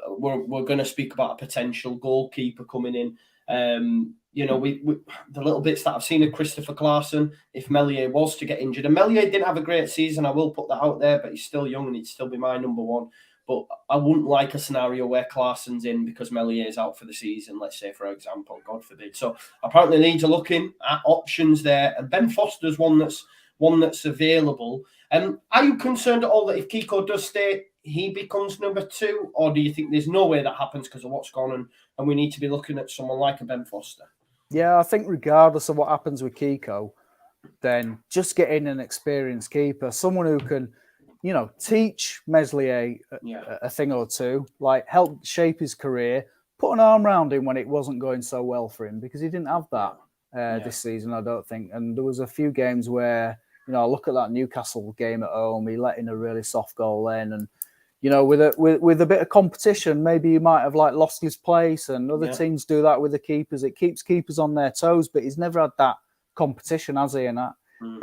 we're going to speak about a potential goalkeeper coming in. You know, we the little bits that I've seen of Christopher Clarkson, if Meslier was to get injured, and Meslier didn't have a great season, I will put that out there, but he's still young and he'd still be my number one. But I wouldn't like a scenario where Clarkson's in because Meslier is out for the season, let's say, for example, God forbid. So apparently Leeds are looking at options there, and Ben Foster's one that's available. Are you concerned at all that if Kiko does stay, he becomes number 2, or do you think there's no way that happens because of what's gone on, and we need to be looking at someone like a Ben Foster? Yeah, I think regardless of what happens with Kiko, then just get in an experienced keeper, someone who can, you know, teach Meslier a thing or two, like help shape his career, put an arm around him when it wasn't going so well for him, because he didn't have that this season, I don't think. And there was a few games where, you know, I look at that Newcastle game at home, he let in a really soft goal then, and you know, with a bit of competition, maybe he might have like lost his place, and other teams do that with the keepers. It keeps keepers on their toes, but he's never had that competition, has he? And I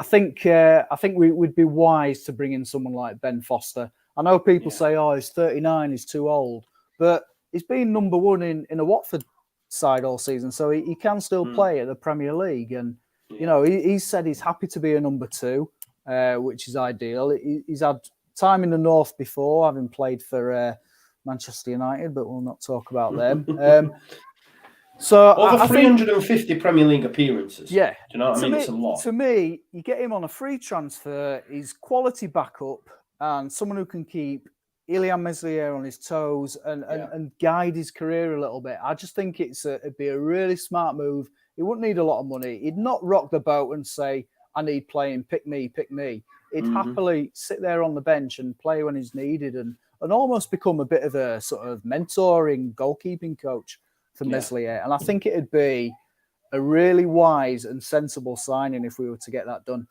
think we would be wise to bring in someone like Ben Foster. I know people say, "Oh, he's 39, he's too old," but he's been number 1 in a Watford side all season, so he can still play at the Premier League. And you know, he said he's happy to be a number 2, which is ideal. He's had time in the North before, having played for Manchester United, but we'll not talk about them. So over 350 Premier League appearances. Yeah. Do you know what I mean? It's a lot. To me, you get him on a free transfer, he's quality backup and someone who can keep Ilyan Meslier on his toes and guide his career a little bit. I just think it'd be a really smart move. He wouldn't need a lot of money. He'd not rock the boat and say, I need playing, pick me, pick me. He'd happily sit there on the bench and play when he's needed and almost become a bit of a sort of mentoring goalkeeping coach for Meslier. And I think it'd be a really wise and sensible signing if we were to get that done.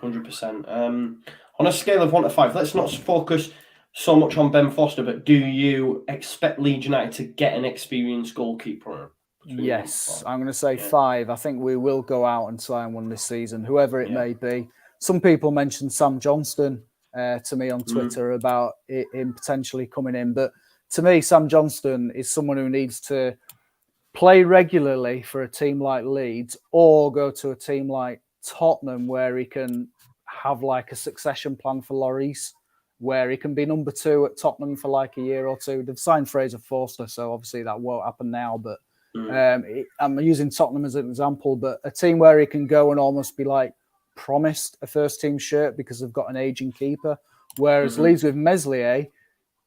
100%. On a scale of 1 to 5, let's not focus so much on Ben Foster, but do you expect Leeds United to get an experienced goalkeeper? Yes, I'm going to say 5. I think we will go out and sign one this season, whoever it may be. Some people mentioned Sam Johnston to me on Twitter about him potentially coming in. But to me, Sam Johnston is someone who needs to play regularly for a team like Leeds or go to a team like Tottenham where he can have like a succession plan for Lloris, where he can be number 2 at Tottenham for like a year or 2. They've signed Fraser Forster, so obviously that won't happen now. But I'm using Tottenham as an example, but a team where he can go and almost be like promised a first team shirt because they've got an aging keeper. Whereas Leeds with Meslier,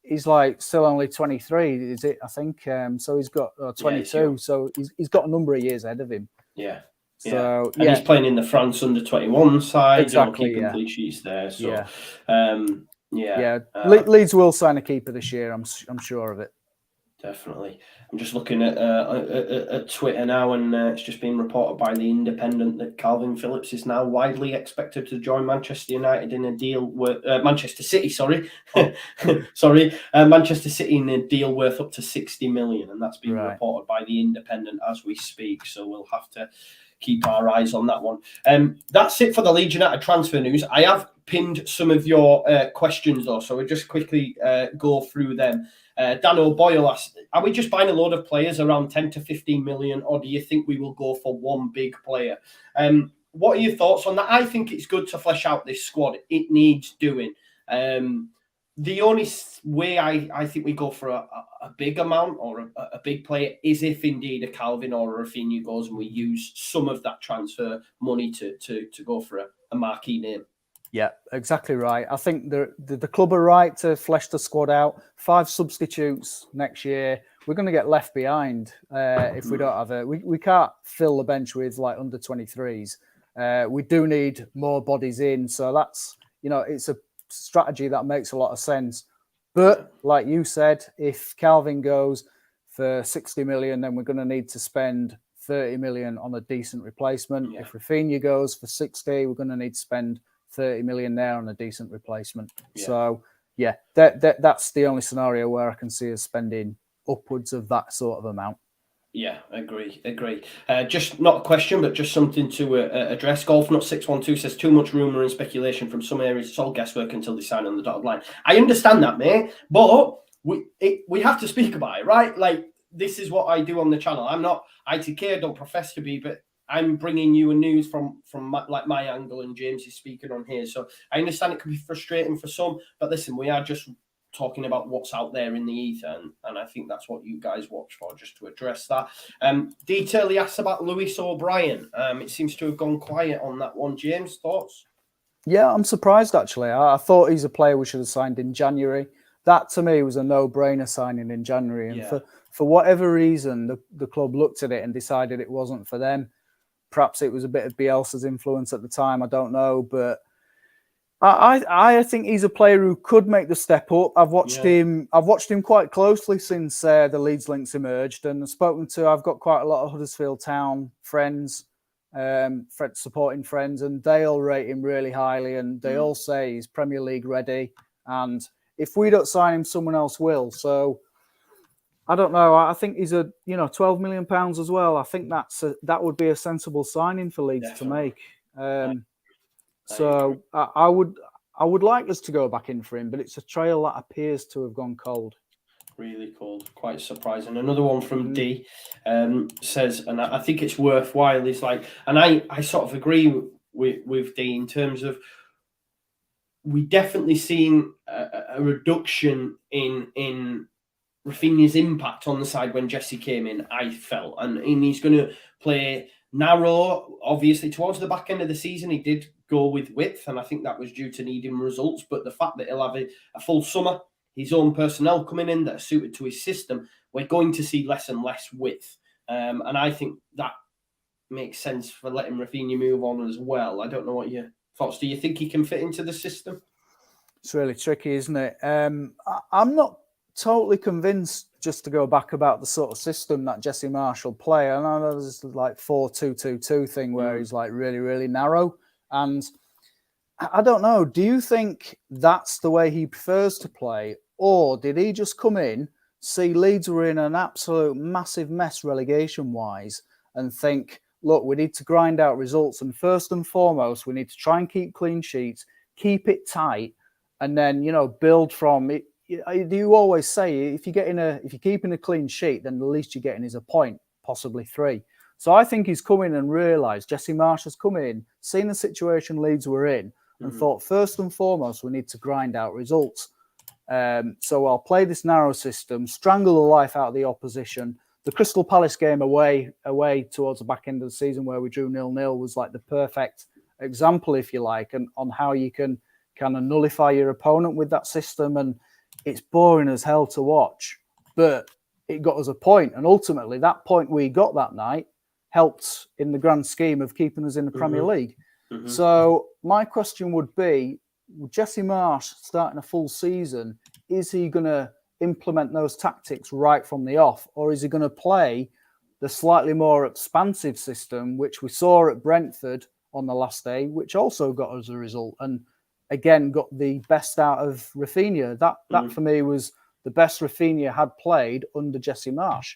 he's like still only 23, is it? I think. So he's got 22. So he's got a number of years ahead of him. Yeah. So and he's playing in the France under-21 side. Exactly. Keeping clean sheets there. So Leeds will sign a keeper this year. I'm sure of it. Definitely. I'm just looking at Twitter now, and it's just been reported by The Independent that Calvin Phillips is now widely expected to join Manchester United in a deal with Manchester City. Manchester City in a deal worth up to 60 million, and that's been reported by The Independent as we speak. So we'll have to keep our eyes on that one. That's it for the Leeds United transfer news. I have pinned some of your questions though, so we'll just quickly go through them. Dan O'Boyle asked, are we just buying a load of players around 10 to 15 million, or do you think we will go for one big player? What are your thoughts on that? I think it's good to flesh out this squad. It needs doing. The only way I think we go for a big amount or a big player is if indeed a Calvin or a Rafinha goes and we use some of that transfer money to go for a marquee name. Yeah, exactly right. I think the club are right to flesh the squad out. 5 substitutes next year. We're going to get left behind if we don't have we can't fill the bench with like under 23s. We do need more bodies in. So that's, it's a strategy that makes a lot of sense. But like you said, if Calvin goes for 60 million, then we're going to need to spend 30 million on a decent replacement. Yeah. If Rafinha goes for 60, we're going to need to spend 30 million there on a decent replacement. Yeah. So that's the only scenario where I can see us spending upwards of that sort of amount. Yeah, agree. Just not a question, but just something to address. Golfnut612 says too much rumour and speculation from some areas. It's all guesswork until they sign on the dotted line. I understand that, mate, but we have to speak about it, right? Like, this is what I do on the channel. I'm not ITK, I don't profess to be, but I'm bringing you a news from my angle, and James is speaking on here. So I understand it can be frustrating for some, but listen, we are just talking about what's out there in the ether, and I think that's what you guys watch for, just to address that. Detail he asked about Lewis O'Brien. It seems to have gone quiet on that one. James, thoughts? Yeah, I'm surprised actually. I thought he's a player we should have signed in January. That to me was a no-brainer signing in January, and for whatever reason, the club looked at it and decided it wasn't for them. Perhaps it was a bit of Bielsa's influence at the time. I don't know, but I think he's a player who could make the step up. I've watched him quite closely since the Leeds links emerged, and I've got quite a lot of Huddersfield Town friends, supporting friends, and they all rate him really highly, and they all say he's Premier League ready. And if we don't sign him, someone else will. So I don't know. I think he's £12 million as well. I think that would be a sensible signing for Leeds to make. So I would like us to go back in for him, but it's a trail that appears to have gone cold. Really cold, quite surprising. Another one from D says, and I think it's worthwhile. He's like, and I sort of agree with D in terms of we definitely seen a reduction in Rafinha's impact on the side when Jesse came in, I felt, and he's going to play narrow. Obviously, towards the back end of the season, he did go with width, and I think that was due to needing results. But the fact that he'll have a full summer, his own personnel coming in that are suited to his system, we're going to see less and less width. And I think that makes sense for letting Rafinha move on as well. I don't know what your thoughts. Do you think he can fit into the system? It's really tricky, isn't it? I'm not totally convinced, just to go back, about the sort of system that Jesse Marsh will play. I know there's like 4-2-2-2 thing where he's like really, really narrow. And I don't know, do you think that's the way he prefers to play? Or did he just come in, see Leeds were in an absolute massive mess relegation-wise, and think, look, we need to grind out results, and first and foremost, we need to try and keep clean sheets, keep it tight, and then, build from it. You always say if you're keeping a clean sheet, then the least you're getting is a point, possibly 3. So I think he's come in and realised, Jesse Marsh has come in, seen the situation Leeds were in, and thought, first and foremost, we need to grind out results. So I'll play this narrow system, strangle the life out of the opposition. The Crystal Palace game away towards the back end of the season where we drew 0-0 was like the perfect example, if you like, and on how you can kind of nullify your opponent with that system. And it's boring as hell to watch, but it got us a point. And ultimately, that point we got that night helped in the grand scheme of keeping us in the Premier League. So my question would be, Jesse Marsh starting a full season, is he going to implement those tactics right from the off, or is he going to play the slightly more expansive system, which we saw at Brentford on the last day, which also got us a result and again got the best out of Rafinha? That for me was the best Rafinha had played under Jesse Marsh.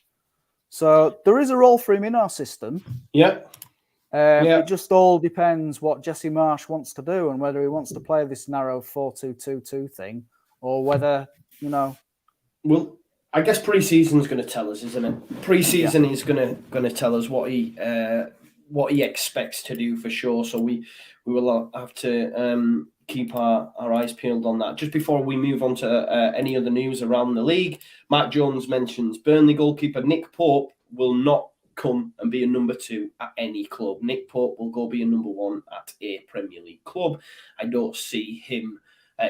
So there is a role for him in our system. It just all depends what Jesse Marsh wants to do and whether he wants to play this narrow 4-2-2-2 thing, or whether, Well, I guess pre-season is going to tell us, isn't it? Pre-season is going to tell us what he expects to do for sure. So we will have to keep our eyes peeled on that. Just before we move on to any other news around the league, Matt Jones mentions Burnley goalkeeper Nick Pope will not come and be a number 2 at any club. Nick Pope will go be a number 1 at a Premier League club. I don't see him,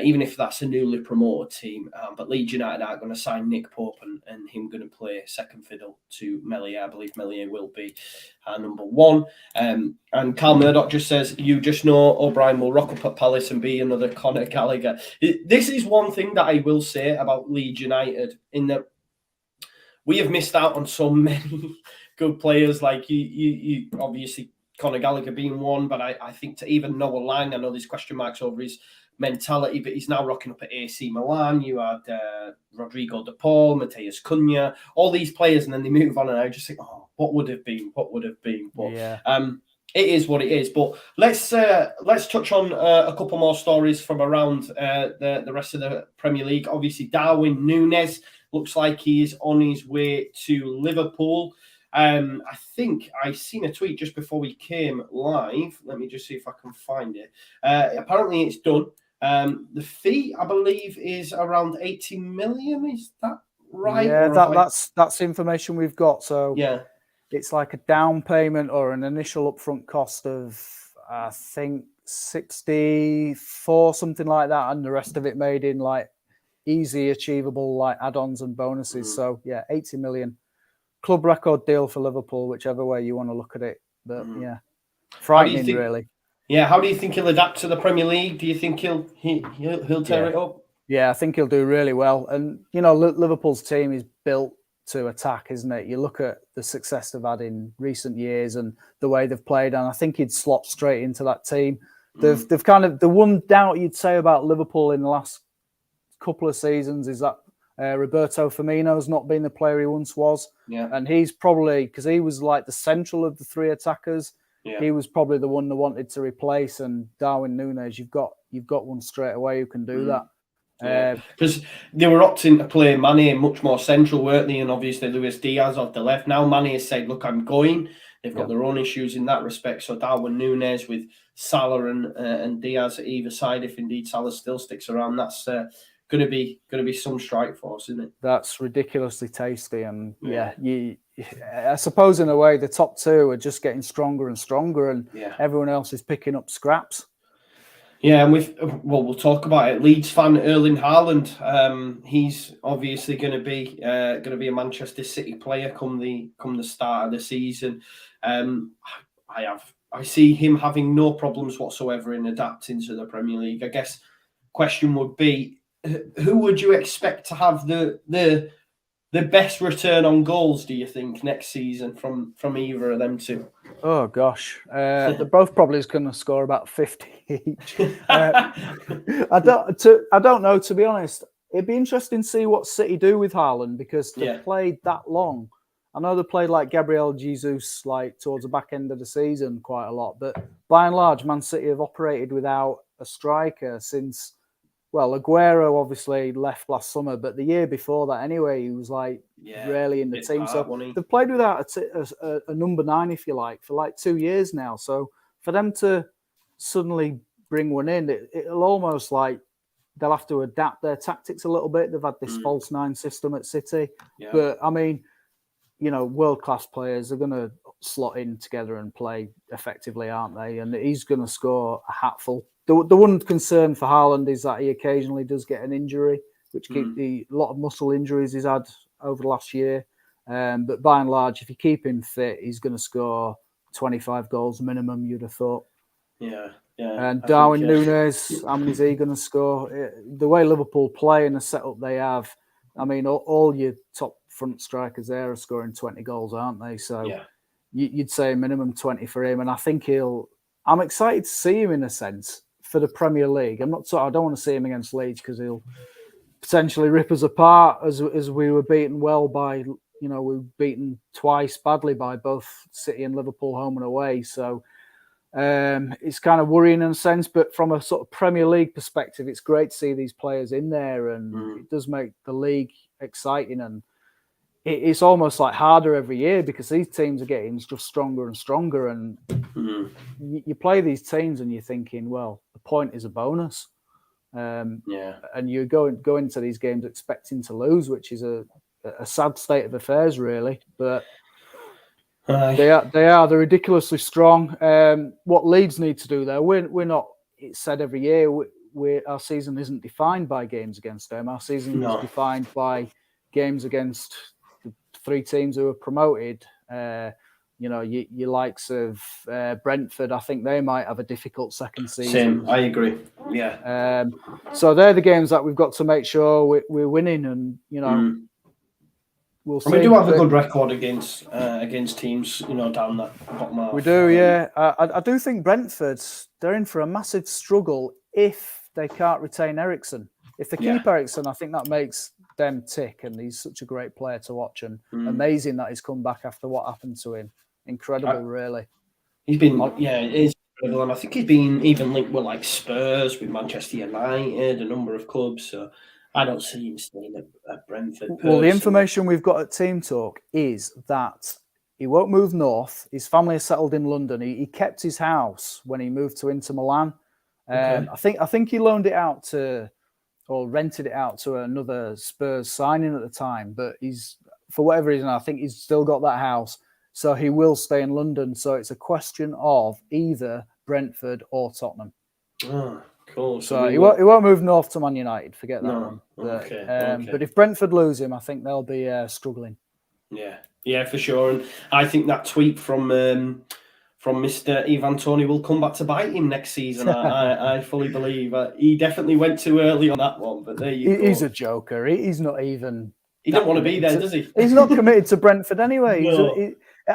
even if that's a newly promoted team, but Leeds United are going to sign Nick Pope and him going to play second fiddle to Meslier. I believe Meslier will be number 1. And Carl Murdoch just says, you just know O'Brien will rock up at Palace and be another Conor Gallagher. This is one thing that I will say about Leeds United, in that we have missed out on so many good players. Like you obviously Conor Gallagher being one, but I think to even Noah Lang, I know there's question marks over his mentality, but he's now rocking up at AC Milan. You had Rodrigo De Paul, Mateus Cunha, all these players, and then they move on, and I just think, oh, what would have been? But it is what it is. But let's touch on a couple more stories from around the rest of the Premier League. Obviously, Darwin Núñez looks like he is on his way to Liverpool. I think I seen a tweet just before we came live. Let me just see if I can find it. Apparently, it's done. The fee, I believe, is around 80 million. Is that right? Yeah, that's information we've got. So yeah, it's like a down payment or an initial upfront cost of, I think, 64, something like that, and the rest of it made in like easy achievable like add-ons and bonuses. So yeah, 80 million. Club record deal for Liverpool, whichever way you want to look at it. But yeah, frightening, really. Yeah, how do you think he'll adapt to the Premier League? Do you think he'll tear it up? Yeah, I think he'll do really well. And you know, Liverpool's team is built to attack, isn't it? You look at the success they've had in recent years and the way they've played, and I think he'd slot straight into that team. They've kind of, the one doubt you'd say about Liverpool in the last couple of seasons is that Roberto Firmino's not been the player he once was. Yeah. And he's probably, because he was like the central of the three attackers, he was probably the one they wanted to replace. And Darwin Núñez, you've got one straight away who can do that. Because they were opting to play Mane much more central, weren't they? And obviously Luis Diaz off the left. Now Mane has said, look, I'm going. They've got their own issues in that respect. So Darwin Núñez with Salah and Diaz at either side, if indeed Salah still sticks around, that's going to be some strike force, isn't it? That's ridiculously tasty. And I suppose in a way the top two are just getting stronger and stronger, and everyone else is picking up scraps. Yeah, and we'll talk about it. Leeds fan Erling Haaland, he's obviously going to be a Manchester City player come the start of the season. I see him having no problems whatsoever in adapting to the Premier League. I guess question would be, who would you expect to have the best return on goals, do you think, next season from either of them two? Oh gosh, they're both probably going to score about 50 each. I don't know, to be honest. It'd be interesting to see what City do with Haaland, because they've played that long. I know they played like Gabriel Jesus like towards the back end of the season quite a lot, but by and large, Man City have operated without a striker since. Well, Aguero obviously left last summer, but the year before that anyway, he was like rarely in the team. So they've played without a number 9, if you like, for like 2 years now. So for them to suddenly bring one in, it'll almost like they'll have to adapt their tactics a little bit. They've had this false 9 system at City. Yeah. But I mean, you know, world-class players are going to slot in together and play effectively, aren't they? And he's going to score a hatful. The one concern for Haaland is that he occasionally does get an injury, which keeps a lot of muscle injuries he's had over the last year. But by and large, if you keep him fit, he's going to score 25 goals minimum, you'd have thought. Yeah. And Darwin Núñez, how many is he going to score? The way Liverpool play and the setup they have, I mean, all your top front strikers there are scoring 20 goals, aren't they? So you'd say minimum 20 for him. And I think I'm excited to see him in a sense for the Premier League. I don't want to see him against Leeds because he'll potentially rip us apart as we were beaten well by, you know, we were beaten twice badly by both City and Liverpool home and away. So it's kind of worrying in a sense, but from a sort of Premier League perspective, it's great to see these players in there, and it does make the league exciting, and it's almost like harder every year because these teams are getting just stronger and stronger, and you play these teams and you're thinking, well, the point is a bonus. And you go into these games expecting to lose, which is a sad state of affairs, really. But they're ridiculously strong. What Leeds need to do there, we're not. It's said every year our season isn't defined by games against them. Our season is defined by games against the 3 teams who are promoted. You know, your likes of Brentford, I think they might have a difficult second season. Same, I agree. Yeah. So they're the games that we've got to make sure we're winning, and you know, we'll see. And we do have a good record against teams, down that bottom half. We do, yeah. I do think Brentford, they're in for a massive struggle if they can't retain Eriksen. If they keep Eriksen, I think that makes them tick, and he's such a great player to watch, and amazing that he's come back after what happened to him. Incredible, really. He's been, it is incredible, and I think he's been even linked with like Spurs, with Manchester United, a number of clubs. So I don't see him staying at Brentford. Well, the information we've got at TeamTalk is that he won't move north. His family is settled in London. He kept his house when he moved to Inter Milan. I think he loaned it out to, or rented it out to another Spurs signing at the time. But he's, for whatever reason, I think he's still got that house. So he will stay in London. So it's a question of either Brentford or Tottenham. Oh, cool. So he won't move north to Man United. Forget that one. But, but if Brentford lose him, I think they'll be struggling. Yeah, for sure. And I think that tweet from Mr. Ivan Toney will come back to bite him next season. I fully believe. He definitely went too early on that one. But there you go. He's a joker. He's not even. He don't want to be there, does he? He's not committed to Brentford anyway. No.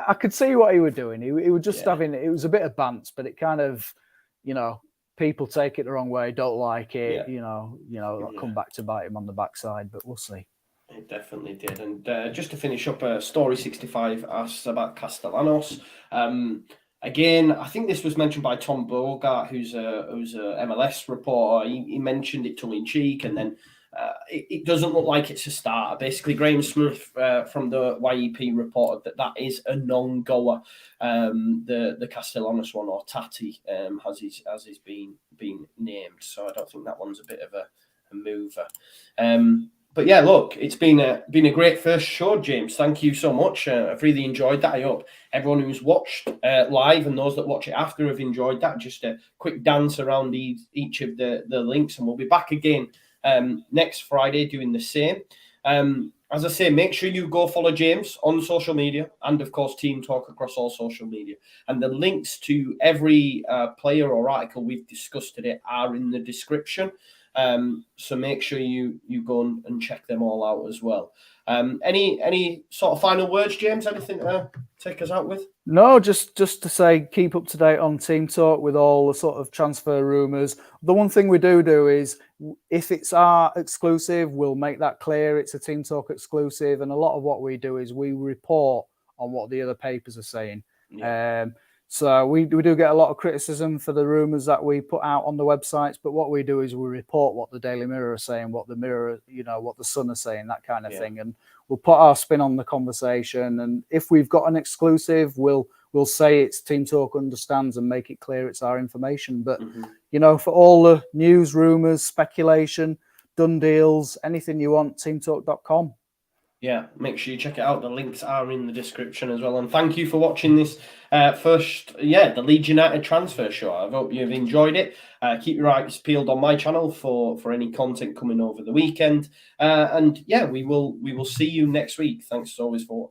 I could see what he was doing. He was just having. It was a bit of bants, but it kind of, people take it the wrong way, don't like it. Come back to bite him on the backside. But we'll see. It definitely did. And just to finish up, Story 65 asks about Castellanos. Again, I think this was mentioned by Tom Bogart, who's a MLS reporter. He mentioned it tongue in cheek, and then it doesn't look like it's a starter. Basically, Graham Smith from the YEP reported that is a non-goer. The Castellanos one, or Tati, as he's been named. So I don't think that one's a bit of a mover. But yeah, look, it's been a great first show, James. Thank you so much. I've really enjoyed that. I hope everyone who's watched live and those that watch it after have enjoyed that. Just a quick dance around each of the links, and we'll be back again next Friday doing the same. As I say, make sure you go follow James on social media, and of course TeamTalk across all social media. And the links to every player or article we've discussed today are in the description. So make sure you go and check them all out as well. Any sort of final words, James? Anything to take us out with? No, just to say, keep up to date on TeamTalk with all the sort of transfer rumours. The one thing we do is, if it's our exclusive, we'll make that clear. It's a TeamTalk exclusive, and a lot of what we do is we report on what the other papers are saying. Yeah. So we do get a lot of criticism for the rumours that we put out on the websites, but what we do is we report what the Daily Mirror are saying, what the Mirror, what the Sun are saying, that kind of thing, and we'll put our spin on the conversation. And if we've got an exclusive, we'll say it's TeamTalk understands and make it clear it's our information. But for all the news, rumours, speculation, done deals, anything you want, teamtalk.com. Yeah, make sure you check it out. The links are in the description as well. And thank you for watching this the Leeds United Transfer Show. I hope you've enjoyed it. Keep your eyes peeled on my channel for any content coming over the weekend. We will see you next week. Thanks as always for watching.